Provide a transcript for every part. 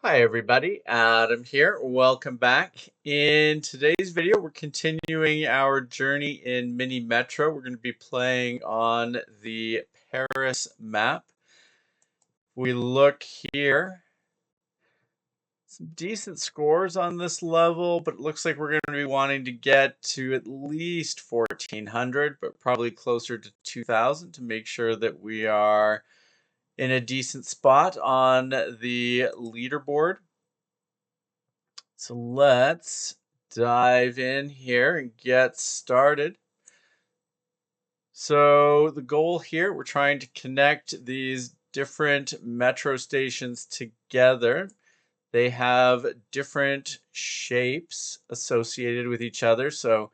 Hi everybody, Adam here. Welcome back. In today's video, we're continuing our journey in Mini Metro. We're going to be playing on the Paris map. We look here, some decent scores on this level, but it looks like we're going to be wanting to get to at least 1400, but probably closer to 2000 to make sure that we are in a decent spot on the leaderboard. So let's dive in here and get started. So the goal here, we're trying to connect these different metro stations together. They have different shapes associated with each other. So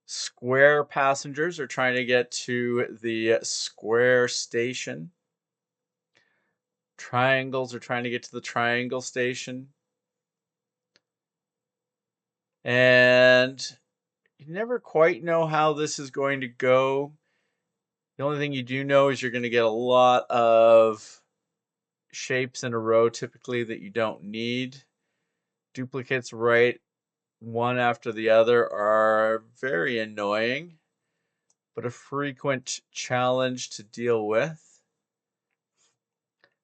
square passengers are trying to get to the square station. Triangles are trying to get to the triangle station. And you never quite know how this is going to go. The only thing you do know is you're going to get a lot of shapes in a row typically that you don't need. Duplicates right one after the other are very annoying, but a frequent challenge to deal with.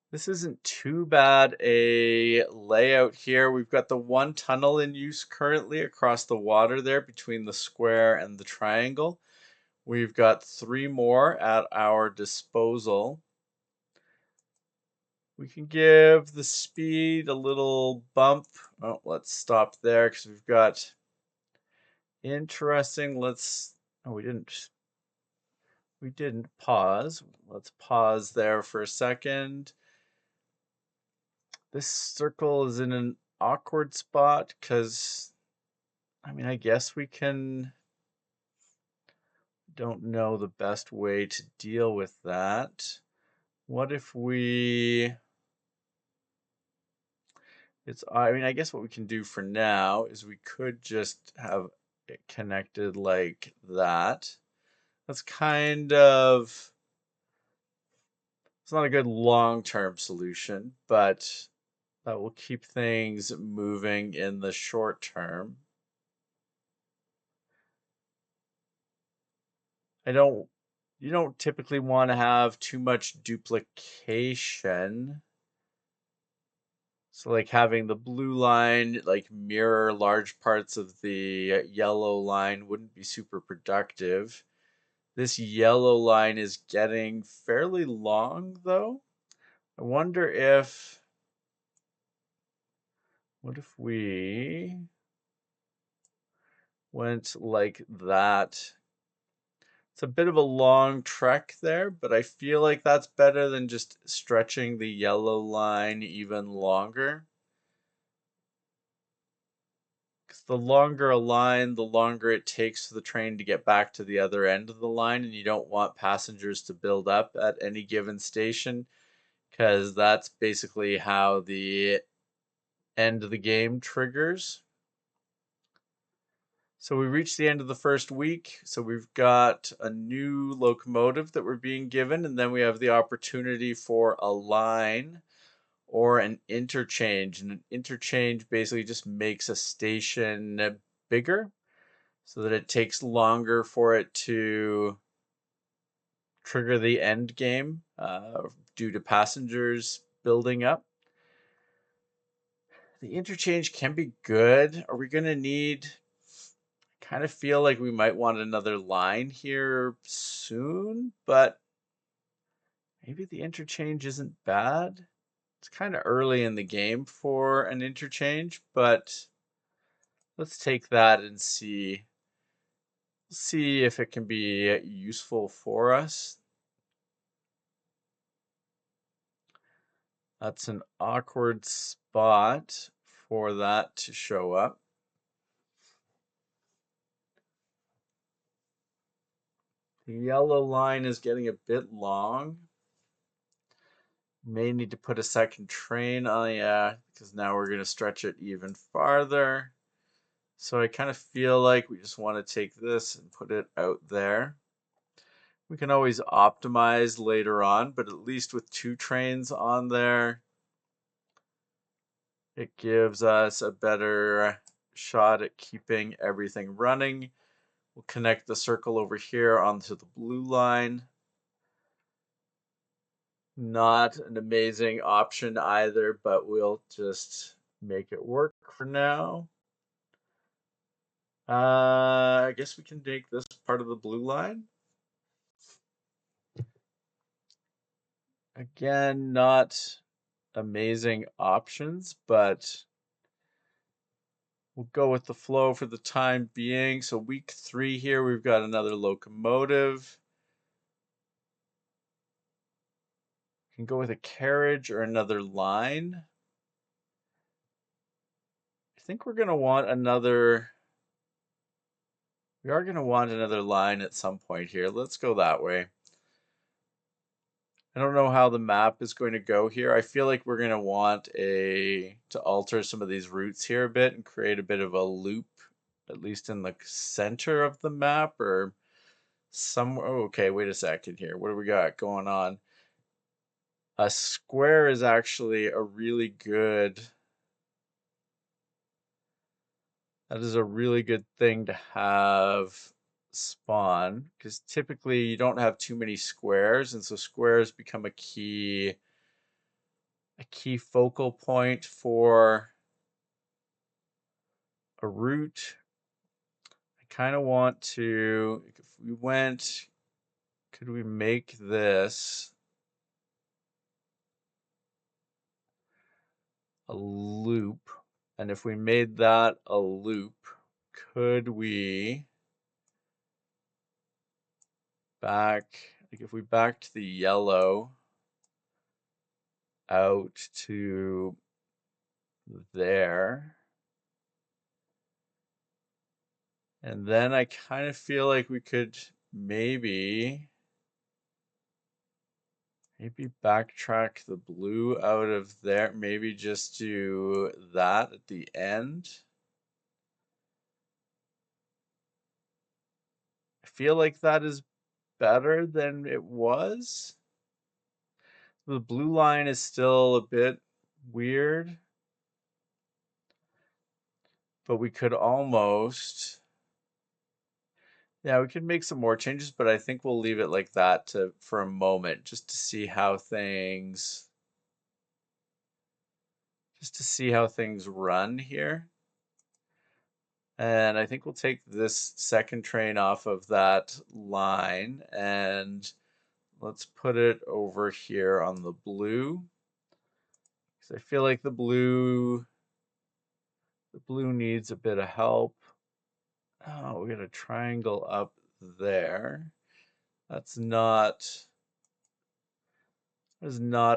This isn't too bad a layout here. We've got the one tunnel in use currently across the water there between the square and the triangle. We've got 3 more at our disposal. We can give the speed a little bump. Oh, let's stop there because we've got interesting. Oh, we didn't pause. Let's pause there for a second. This circle is in an awkward spot because, I guess we don't know the best way to deal with that. What if I guess what we can do for now is we could just have it connected like that. That's it's not a good long-term solution, but that will keep things moving in the short term. You don't typically want to have too much duplication. So like having the blue line like mirror large parts of the yellow line wouldn't be super productive. This yellow line is getting fairly long though. I wonder what if we went like that? It's a bit of a long trek there, but I feel like that's better than just stretching the yellow line even longer. Because the longer a line, the longer it takes for the train to get back to the other end of the line, and you don't want passengers to build up at any given station, because that's basically how the end of the game triggers. So we reached the end of the first week. So we've got a new locomotive that we're being given, and then we have the opportunity for a line or an interchange. And an interchange basically just makes a station bigger so that it takes longer for it to trigger the end game due to passengers building up. The interchange can be good. Are we going to need kind of feel like we might want another line here soon, but maybe the interchange isn't bad. It's kind of early in the game for an interchange, but let's take that and see if it can be useful for us. That's an awkward spot for that to show up. The yellow line is getting a bit long. May need to put a second train on, yeah, because now we're going to stretch it even farther. So I kind of feel like we just want to take this and put it out there. We can always optimize later on, but at least with 2 trains on there, It gives us a better shot at keeping everything running. We'll connect the circle over here onto the blue line. Not an amazing option either, but we'll just make it work for now. I guess we can make this part of the blue line. Again, not amazing options, but we'll go with the flow for the time being. So week 3 here, we've got another locomotive. Can go with a carriage or another line. I think we're going to want another. We are going to want another line at some point here. Let's go that way. I don't know how the map is going to go here. I feel like we're going to want to alter some of these routes here a bit and create a bit of a loop, at least in the center of the map or somewhere. Oh, okay, wait a second here. What do we got going on? A square is actually a really good. That is a really good thing to have spawn, because typically you don't have too many squares, and so squares become a key focal point for a route. I kind of want to, if we went, could we make this a loop? And if we made that a loop, could we if we backed the yellow out to there, and then I kind of feel like we could maybe backtrack the blue out of there, maybe just do that at the end. I feel like that is better than it was. The blue line is still a bit weird, but we could almost, yeah, we could make some more changes, but I think we'll leave it like that for a moment, just to see how things run here. And I think we'll take this second train off of that line and let's put it over here on the blue. Because I feel like the blue needs a bit of help. Oh, we got a triangle up there. That's not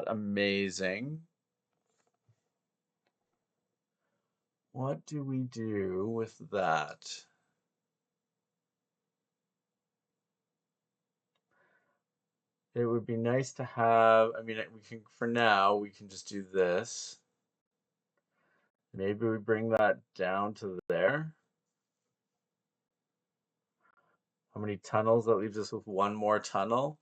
amazing. What do we do with that? It would be nice to have, I mean, for now, we can just do this. Maybe we bring that down to there. How many tunnels? That leaves us with one more tunnel.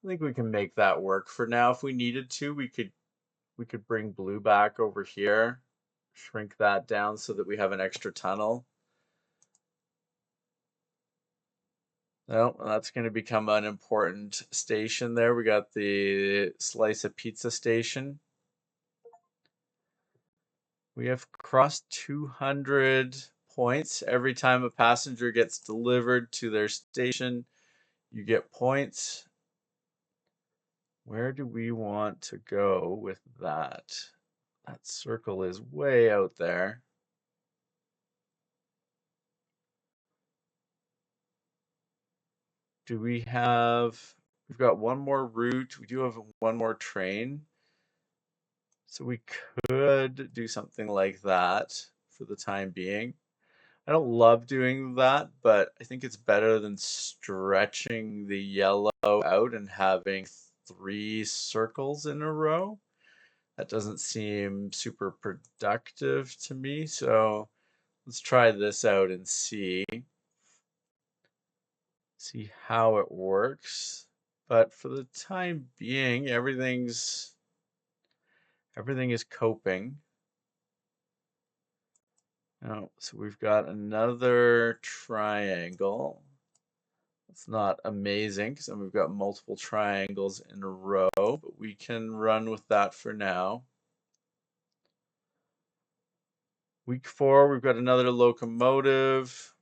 I think we can make that work for now. If we needed to, we could bring blue back over here, shrink that down so that we have an extra tunnel. No, that's going to become an important station there. We got the slice of pizza station. We have crossed 200 points. Every time a passenger gets delivered to their station, you get points. Where do we want to go with that? That circle is way out there. Do we have, we've got one more route. We do have one more train. So we could do something like that for the time being. I don't love doing that, but I think it's better than stretching the yellow out and having 3 circles in a row. That doesn't seem super productive to me. So let's try this out and see how it works. But for the time being, everything's Everything is coping. Oh, so we've got another triangle. It's not amazing because we've got multiple triangles in a row, but we can run with that for now. Week 4, we've got another locomotive.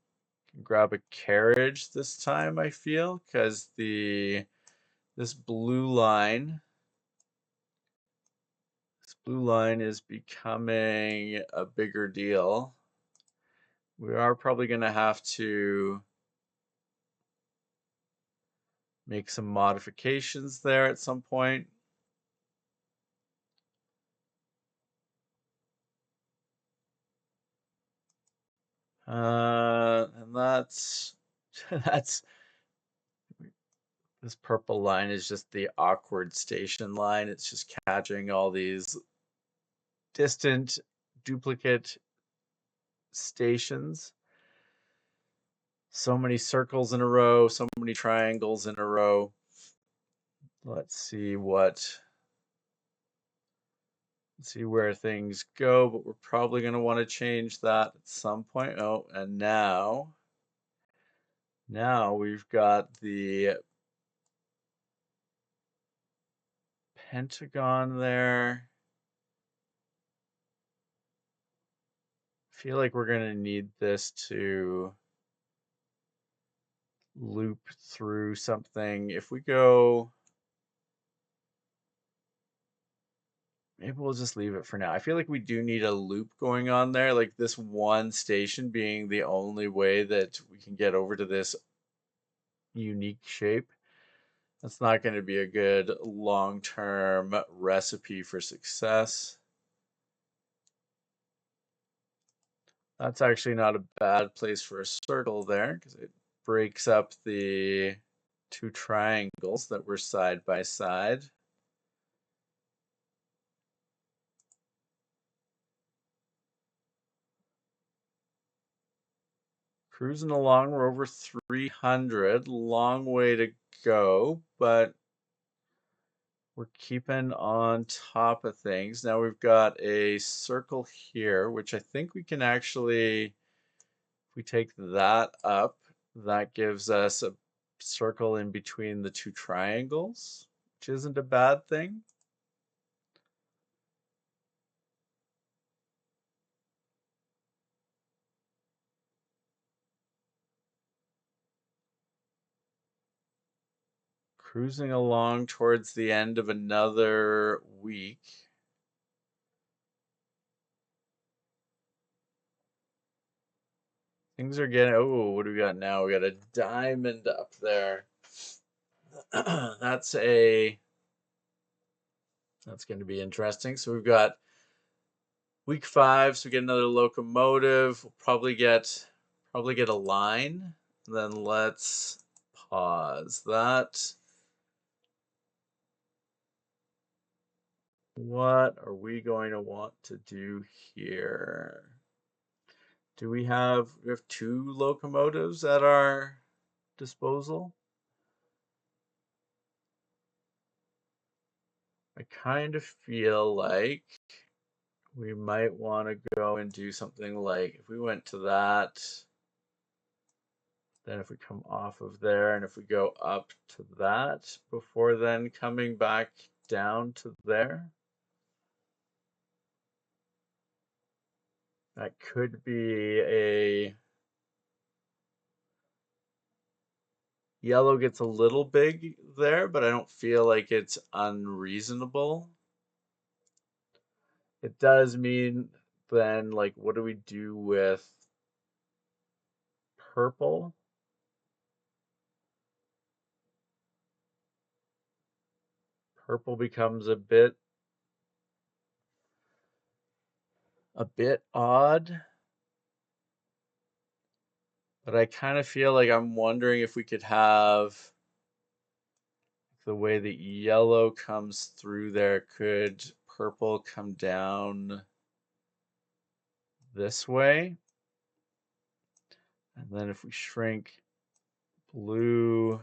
Can grab a carriage this time, I feel, because this blue line is becoming a bigger deal. We are probably going to have to make some modifications there at some point. And that's this purple line is just the awkward station line. It's just catching all these distant duplicate stations. So many circles in a row, so many triangles in a row. Let's see where things go, but we're probably going to want to change that at some point. Oh, and now we've got the pentagon there. I feel like we're going to need this to loop through something. If we go, maybe we'll just leave it for now. I feel like we do need a loop going on there, like this one station being the only way that we can get over to this unique shape. That's not going to be a good long-term recipe for success. That's actually not a bad place for a circle there because it breaks up the two triangles that were side by side. Cruising along, we're over 300, long way to go, but we're keeping on top of things. Now we've got a circle here, which I think we can actually, if we take that up, that gives us a circle in between the two triangles, which isn't a bad thing. Cruising along towards the end of another week. Things are getting, oh, what do we got now? We got a diamond up there. That's going to be interesting. So we've got week 5, so we get another locomotive. We'll probably get a line. Then let's pause that. What are we going to want to do here? Do we have 2 locomotives at our disposal? I kind of feel like we might want to go and do something like if we went to that, then if we come off of there and if we go up to that before then coming back down to there, that could be a yellow gets a little big there, but I don't feel like it's unreasonable. It does mean then, like, what do we do with purple? Purple becomes a bit odd, but I kind of feel like I'm wondering if we could have the way that yellow comes through there, could purple come down this way? And then if we shrink blue,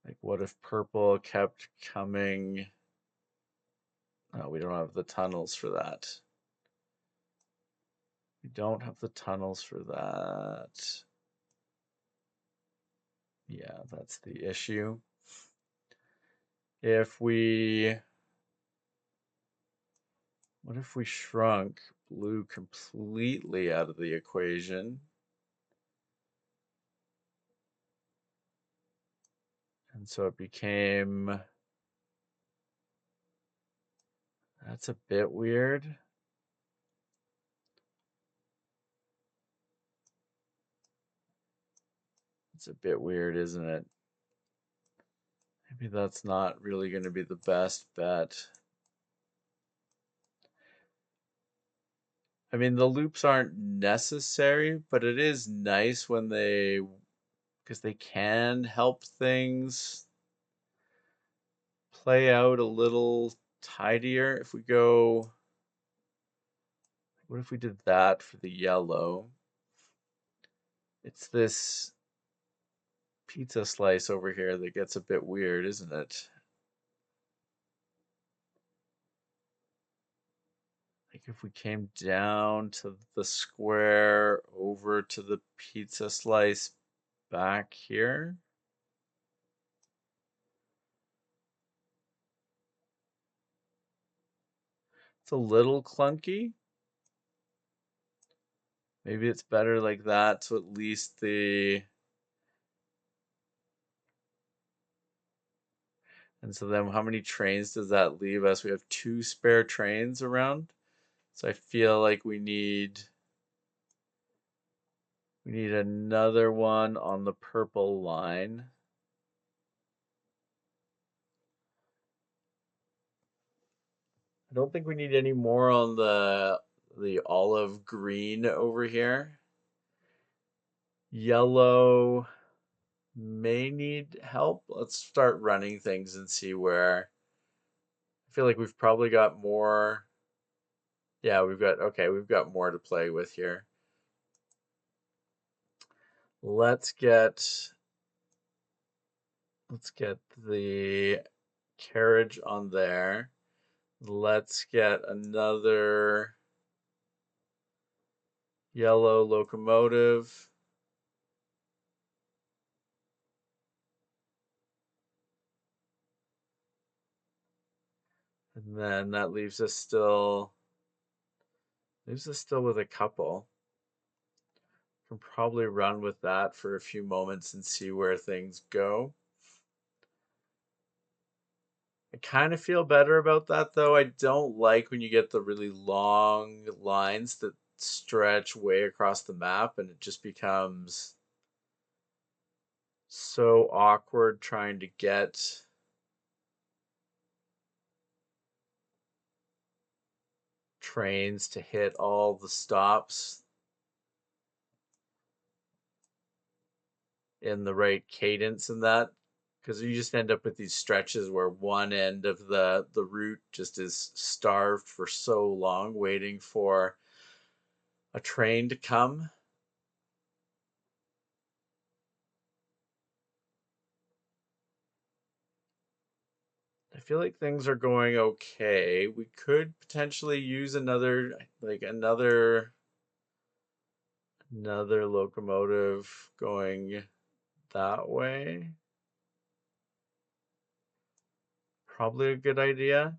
like what if purple kept coming Oh, we don't have the tunnels for that. We don't have the tunnels for that. Yeah, that's the issue. If we, what if we shrunk blue completely out of the equation? And so it became, that's a bit weird. It's a bit weird, isn't it? Maybe that's not really going to be the best bet. I mean, the loops aren't necessary, but it is nice when because they can help things play out a little tidier. If we go, what if we did that for the yellow? It's this pizza slice over here that gets a bit weird, isn't it? Like if we came down to the square over to the pizza slice back here. It's a little clunky. Maybe it's better like that, so at least and so then how many trains does that leave us? We have 2 spare trains around. So I feel like we need another one on the purple line. I don't think we need any more on the olive green over here. Yellow may need help. Let's start running things and see where. I feel like we've probably got more. Yeah, we've got more to play with here. Let's get the carriage on there. Let's get another yellow locomotive. And then that leaves us still with a couple. Can probably run with that for a few moments and see where things go. I kind of feel better about that though. I don't like when you get the really long lines that stretch way across the map and it just becomes so awkward trying to get trains to hit all the stops in the right cadence and that, because you just end up with these stretches where one end of the route just is starved for so long waiting for a train to come. I feel like things are going okay. We could potentially use another locomotive going that way. Probably a good idea.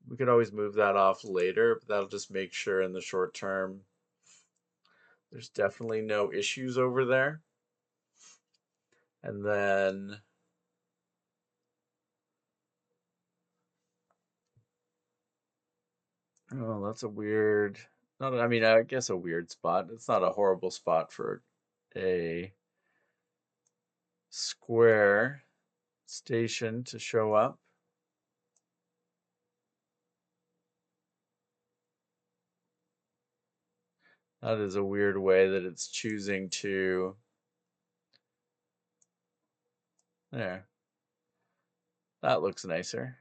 We could always move that off later, but that'll just make sure in the short term there's definitely no issues over there. And then oh, that's a weird, not I mean, I guess a weird spot. It's not a horrible spot for a square station to show up. That is a weird way that it's choosing to. There. That looks nicer.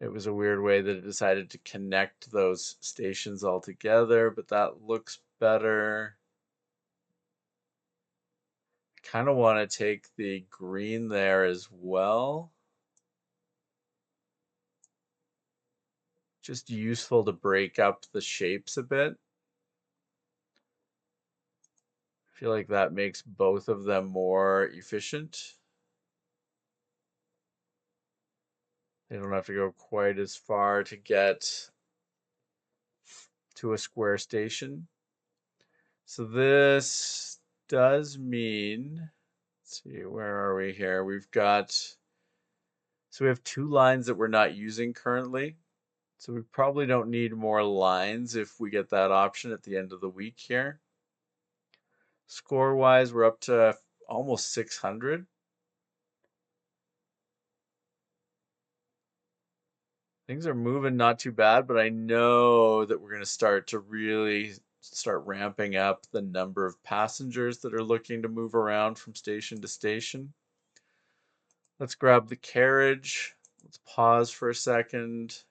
It was a weird way that it decided to connect those stations all together, but that looks better. Kind of want to take the green there as well. just useful to break up the shapes a bit. I feel like that makes both of them more efficient. They don't have to go quite as far to get to a square station. So this does mean, let's see, where are we here? So we have 2 lines that we're not using currently. So we probably don't need more lines if we get that option at the end of the week here. Score-wise, we're up to almost 600. Things are moving not too bad, but I know that we're going to start to really start ramping up the number of passengers that are looking to move around from station to station. Let's grab the carriage. Let's pause for a second.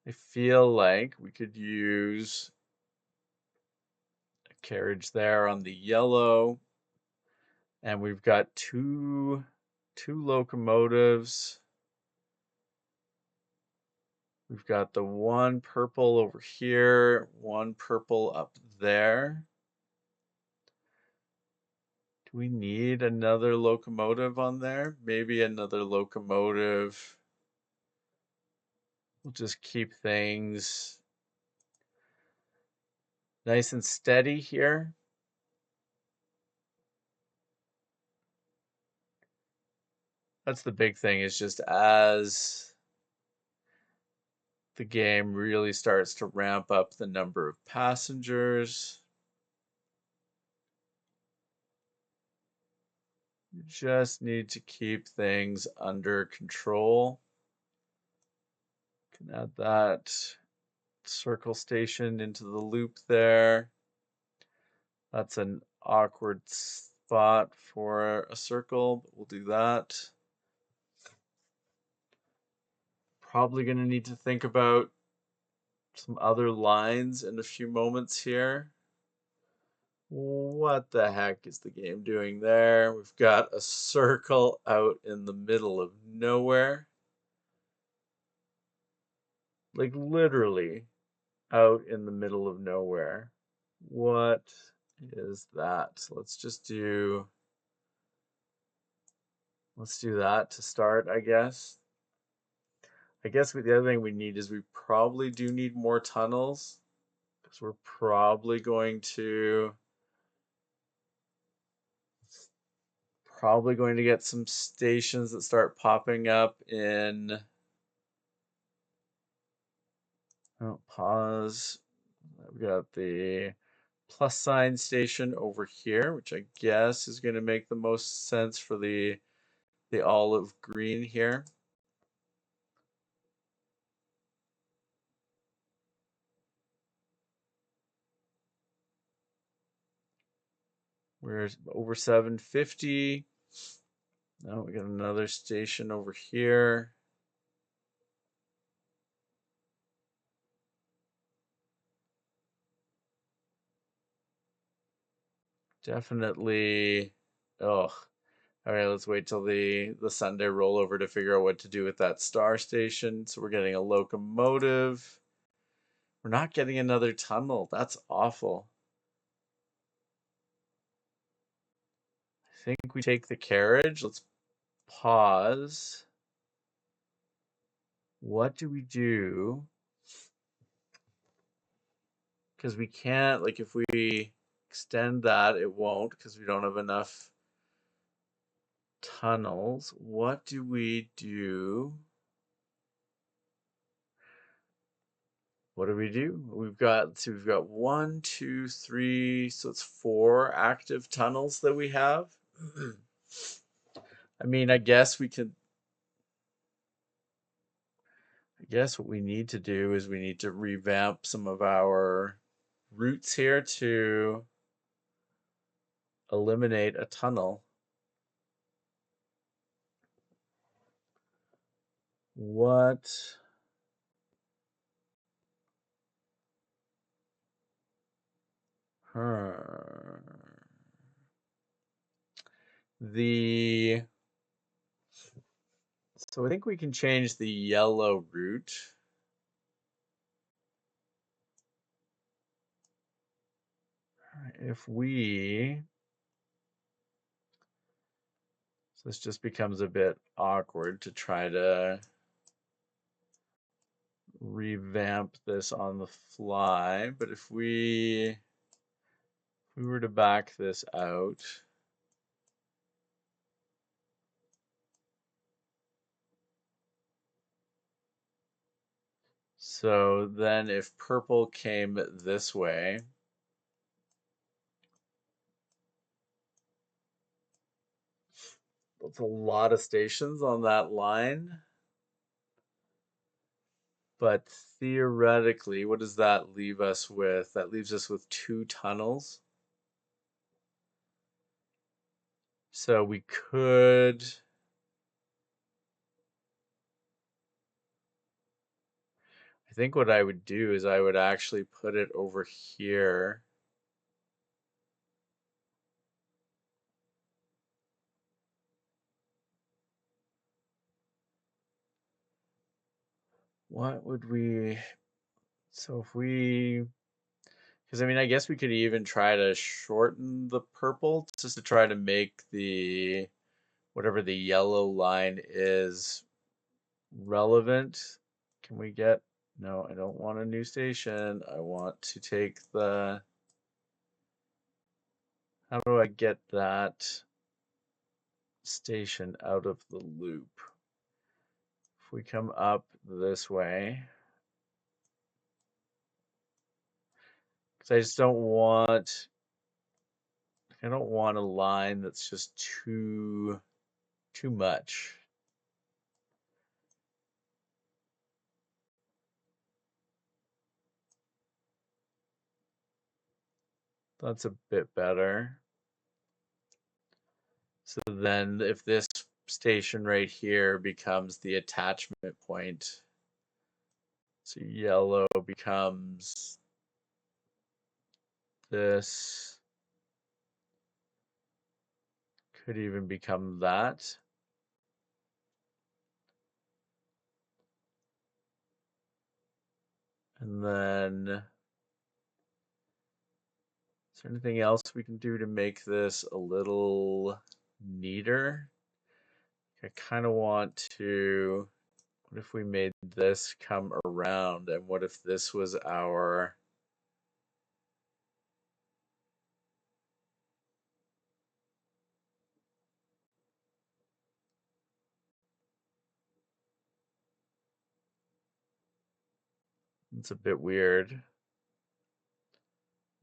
I feel like we could use a carriage there on the yellow. And we've got two locomotives. We've got the one purple over here, one purple up there. Do we need another locomotive on there? Maybe another locomotive. We'll just keep things nice and steady here. That's the big thing, is just as the game really starts to ramp up the number of passengers, you just need to keep things under control. Can add that circle station into the loop there. That's an awkward spot for a circle, but we'll do that. Probably going to need to think about some other lines in a few moments here. What the heck is the game doing there? We've got a circle out in the middle of nowhere. Like literally out in the middle of nowhere. What is that? So let's do that to start, I guess. I guess the other thing we need is we probably do need more tunnels, because we're probably going to get some stations that start popping up in. Oh, pause. We got the plus sign station over here, which I guess is going to make the most sense for the olive green here. We're over 750. Now we got another station over here. Definitely. Oh, all right. Let's wait till the Sunday rollover to figure out what to do with that star station. So we're getting a locomotive. We're not getting another tunnel. That's awful. I think we take the carriage. Let's pause. What do we do? Because we can't, like, if we extend that, it won't, because we don't have enough tunnels. What do we do? What do we do? We've got 1, 2, 3, so it's 4 active tunnels that we have. I mean, I guess what we need to do is we need to revamp some of our routes here to eliminate a tunnel. What? The So I think we can change the yellow route. If we, so this just becomes a bit awkward to try to revamp this on the fly, but if we were to back this out, so then if purple came this way, that's a lot of stations on that line. But theoretically, what does that leave us with? That leaves us with 2 tunnels. So we could, I think what I would do is I would actually put it over here. What would we, so if we, because I mean, I guess we could even try to shorten the purple just to try to make the, whatever the yellow line is, relevant. Can we get, no, I don't want a new station. I want to take the, how do I get that station out of the loop? If we come up this way, because I don't want a line that's just too much. That's a bit better. So then if this station right here becomes the attachment point, so yellow becomes this, could even become that. And then, is there anything else we can do to make this a little neater? I kind of want to, what if we made this come around, and what if this was our, it's a bit weird. I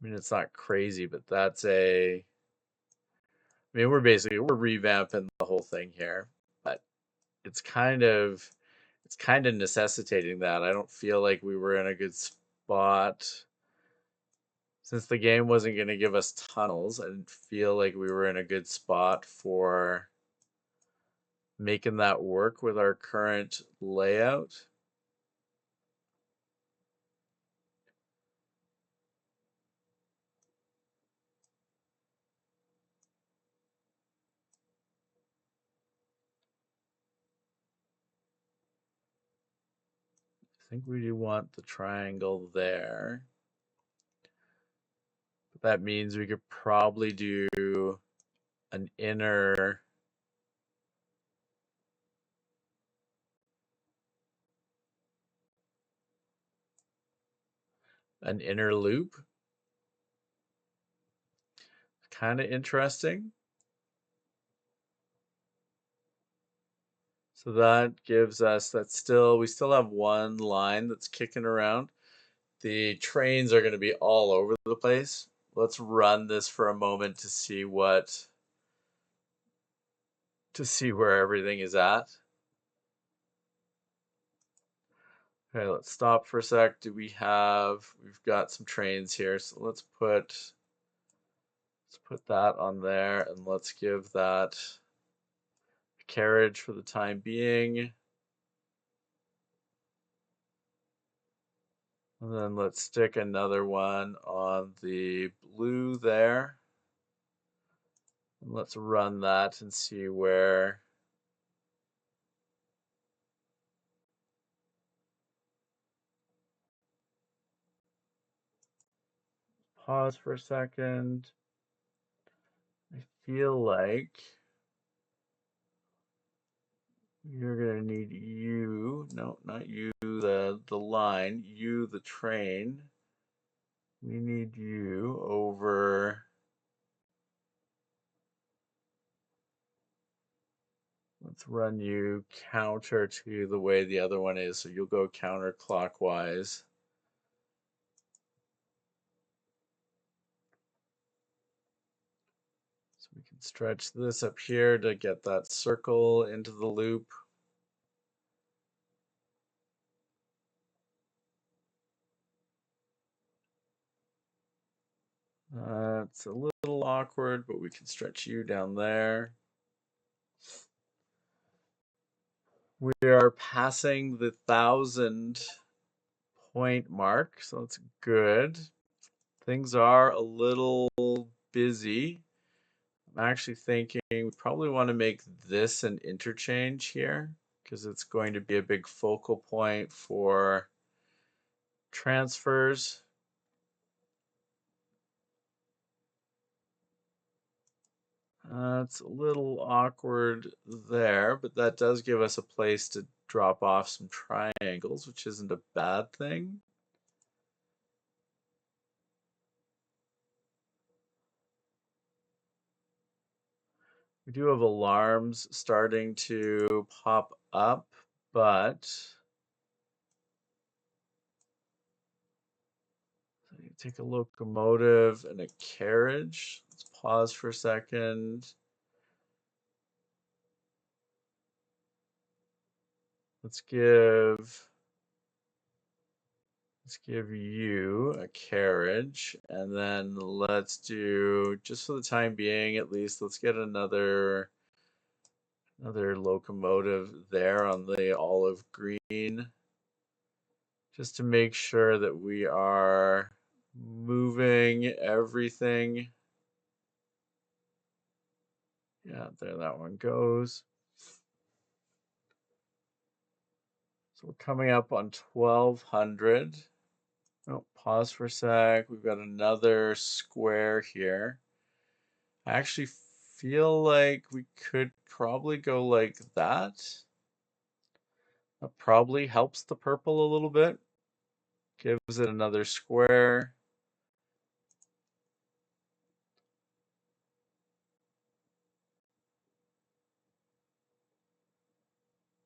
mean, it's not crazy, but that's a, I mean, we're revamping the whole thing here, but it's kind of necessitating that. I don't feel like we were in a good spot since the game wasn't going to give us tunnels. I didn't feel like we were in a good spot for making that work with our current layout. I think we do want the triangle there. But that means we could probably do an inner loop. Kind of interesting. So that gives us that we still have one line that's kicking around. The trains are going to be all over the place. Let's run this for a moment to see where everything is at. Okay, let's stop for a sec. We've got some trains here, so let's put that on there, and let's give that a carriage for the time being. And then let's stick another one on the blue there. And let's run that and see where pause for a second. I feel like you're gonna need you. No, not you, the line. You, the train. We need you over. Let's run you counter to the way the other one is. So you'll go counterclockwise. So we can stretch this up here to get that circle into the loop. It's a little awkward, but we can stretch you down there. We are passing the 1,000-point mark, so that's good. Things are a little busy. I'm actually thinking we probably want to make this an interchange here because it's going to be a big focal point for transfers. It's a little awkward there, but that does give us a place to drop off some triangles, which isn't a bad thing. We do have alarms starting to pop up, but you take a locomotive and a carriage. Let's pause for a second. Let's give you a carriage, and then let's do, just for the time being at least, let's get another locomotive there on the olive green, just to make sure that we are moving everything. Yeah, there that one goes. So we're coming up on 1,200. Oh, pause for a sec. We've got another square here. I actually feel like we could probably go like that. That probably helps the purple a little bit. Gives it another square.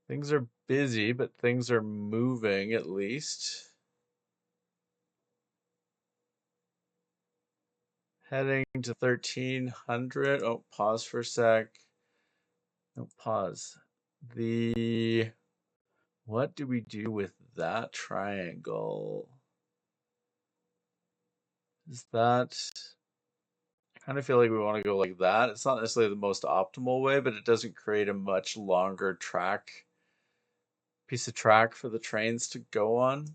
Things are busy, but things are moving at least. Heading to 1,300. Oh, pause for a sec. No, pause. What do we do with that triangle? Is that, I kind of feel like we want to go like that. It's not necessarily the most optimal way, but it doesn't create a much longer piece of track for the trains to go on.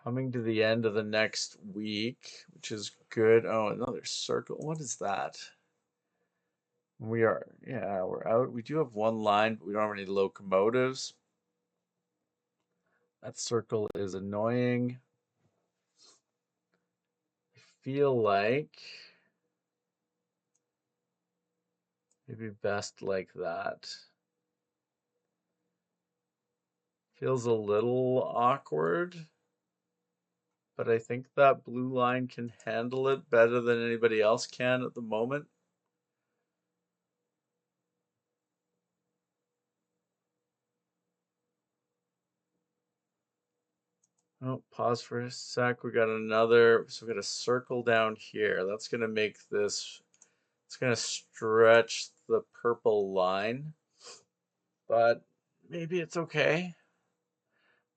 Coming to the end of the next week, which is good. Oh, another circle. What is that? We're out. We do have one line, but we don't have any locomotives. That circle is annoying. I feel like maybe best like that. Feels a little awkward, but I think that blue line can handle it better than anybody else can at the moment. Oh, pause for a sec. We got another, so we got a circle down here. That's gonna make this, it's gonna stretch the purple line, but maybe it's okay.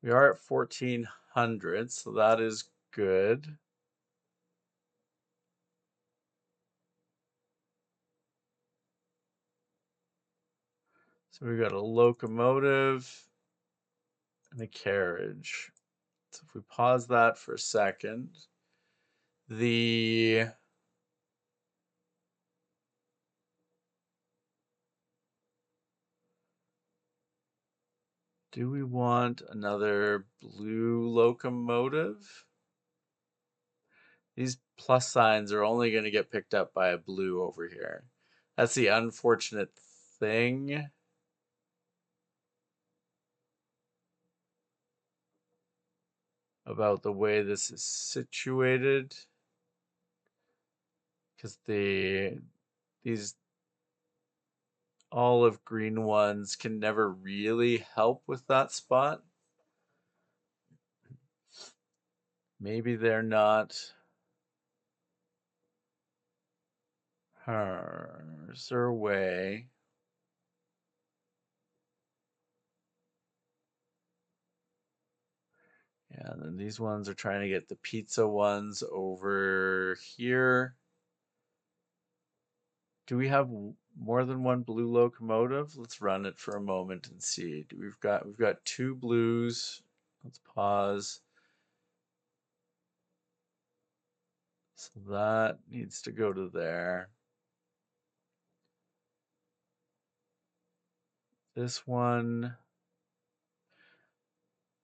We are at 1,400, so that is good. So we got a locomotive and a carriage. So if we pause that for a second, the Do we want another blue locomotive? These plus signs are only going to get picked up by a blue over here. That's the unfortunate thing. About the way this is situated. Because these olive green ones can never really help with that spot. Maybe they're not. Is there a way? Yeah, and then these ones are trying to get the pizza ones over here. Do we have more than one blue locomotive? Let's run it for a moment and see. We've got two blues. Let's pause. So that needs to go to there. This one,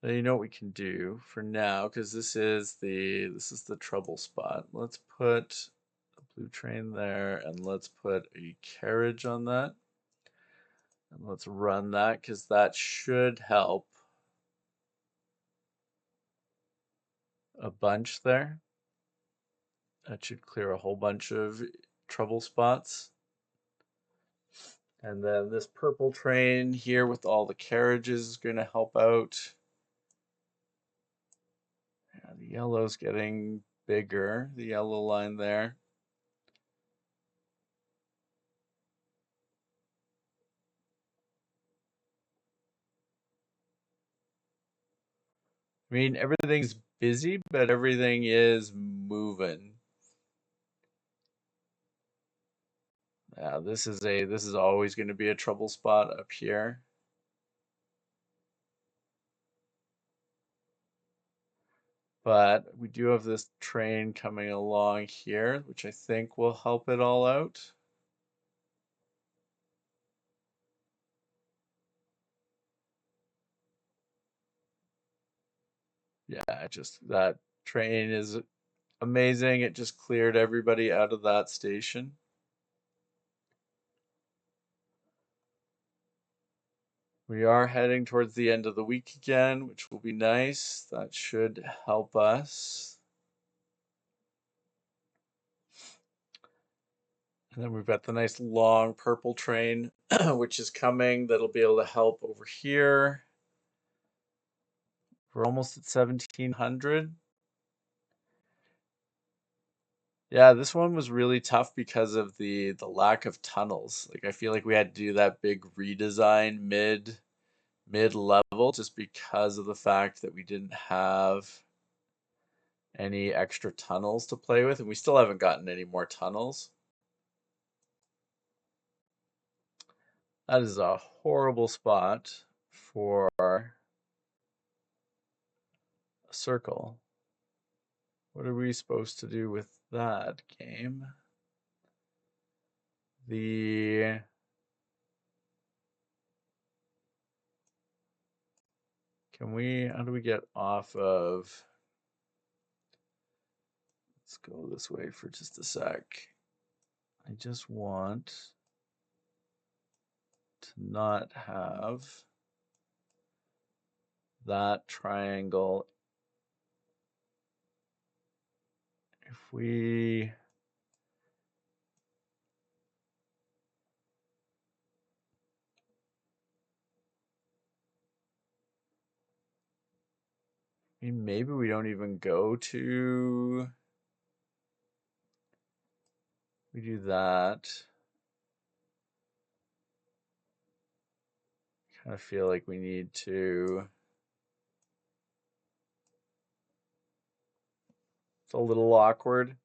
you know what we can do for now, because this is the trouble spot. Let's put a blue train there, and let's put a carriage on that. And let's run that, because that should help a bunch there. That should clear a whole bunch of trouble spots. And then this purple train here with all the carriages is going to help out. Yeah, the yellow's getting bigger, the yellow line there. I mean, everything's busy, but everything is moving. Yeah, this is always going to be a trouble spot up here. But we do have this train coming along here, which I think will help it all out. Yeah, just that train is amazing. It just cleared everybody out of that station. We are heading towards the end of the week again, which will be nice. That should help us. And then we've got the nice long purple train, which is coming. That'll be able to help over here. We're almost at 1700. Yeah, this one was really tough because of the lack of tunnels. Like I feel like we had to do that big redesign mid level just because of the fact that we didn't have any extra tunnels to play with, and we still haven't gotten any more tunnels. That is a horrible spot for a circle. What are we supposed to do with that game? The how do we get off of, let's go this way for just a sec. I just want to not have that triangle. If we maybe we don't even go to, we do that. Kind of feel like we need to, it's a little awkward.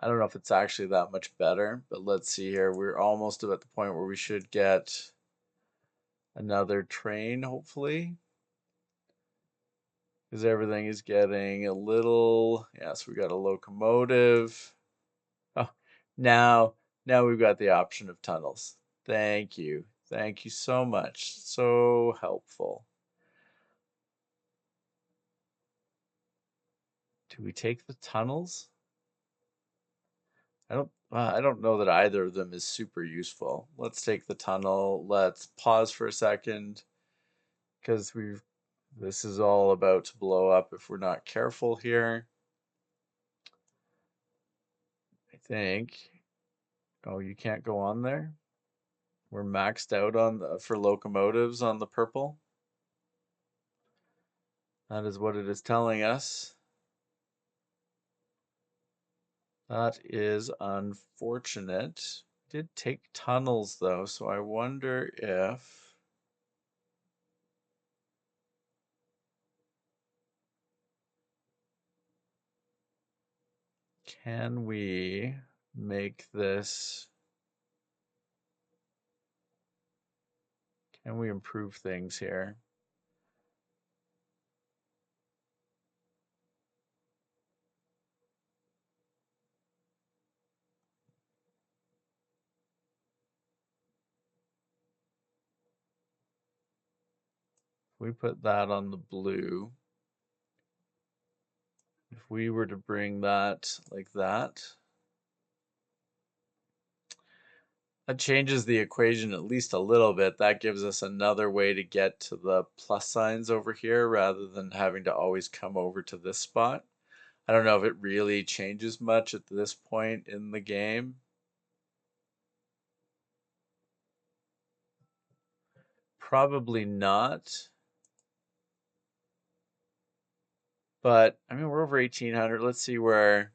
I don't know if it's actually that much better, but let's see here. We're almost at the point where we should get another train, hopefully. Because everything is getting a little, yeah, so we got a locomotive. Oh, now we've got the option of tunnels. Thank you. Thank you so much. So helpful. Do we take the tunnels? I don't know that either of them is super useful. Let's take the tunnel. Let's pause for a second because this is all about to blow up if we're not careful here. I think. Oh, you can't go on there? We're maxed out on for locomotives on the purple. That is what it is telling us. That is unfortunate. Did take tunnels though, so I wonder if can we make this, can we improve things here? We put that on the blue. If we were to bring that like that changes the equation at least a little bit. That gives us another way to get to the plus signs over here rather than having to always come over to this spot. I don't know if it really changes much at this point in the game. Probably not. But, I mean, we're over 1800. Let's see where,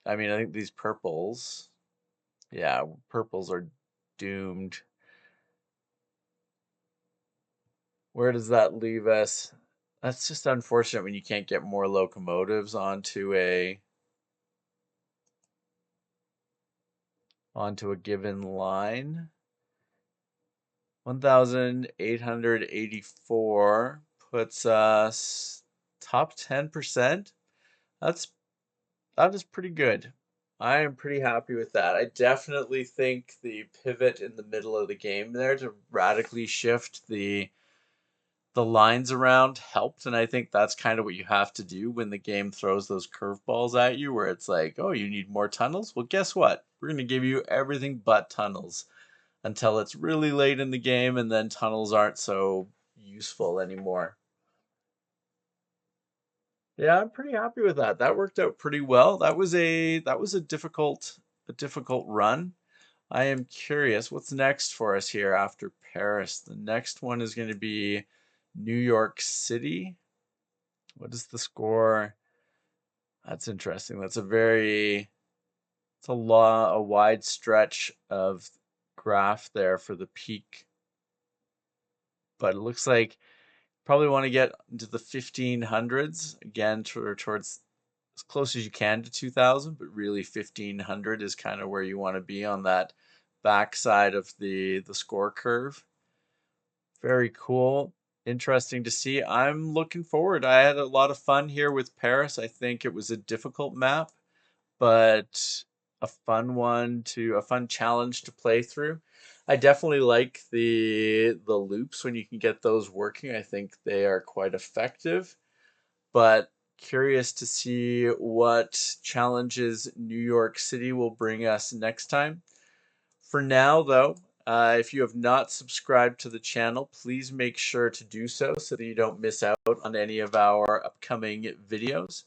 I mean, I think these purples, yeah, purples are doomed. Where does that leave us? That's just unfortunate when you can't get more locomotives onto a given line. 1,884 puts us top 10%. That is pretty good. I am pretty happy with that. I definitely think the pivot in the middle of the game there to radically shift the lines around helped, and I think that's kind of what you have to do when the game throws those curveballs at you where it's like, oh, you need more tunnels? Well, guess what? We're going to give you everything but tunnels until it's really late in the game, and then tunnels aren't so useful anymore. Yeah, I'm pretty happy with that. That worked out pretty well. That was a difficult run. I am curious what's next for us here after Paris. The next one is going to be New York City. What is the score? That's interesting. That's a wide stretch of graph there for the peak. But it looks like probably want to get into the 1500s again towards as close as you can to 2000, but really 1500 is kind of where you want to be on that backside of the score curve. Very cool. Interesting to see. I'm looking forward. I had a lot of fun here with Paris. I think it was a difficult map, but a fun challenge to play through. I definitely like the loops when you can get those working. I think they are quite effective, but curious to see what challenges New York City will bring us next time. For now, though, if you have not subscribed to the channel, please make sure to do so that you don't miss out on any of our upcoming videos.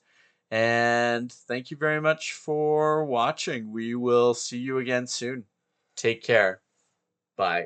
And thank you very much for watching. We will see you again soon. Take care. Bye.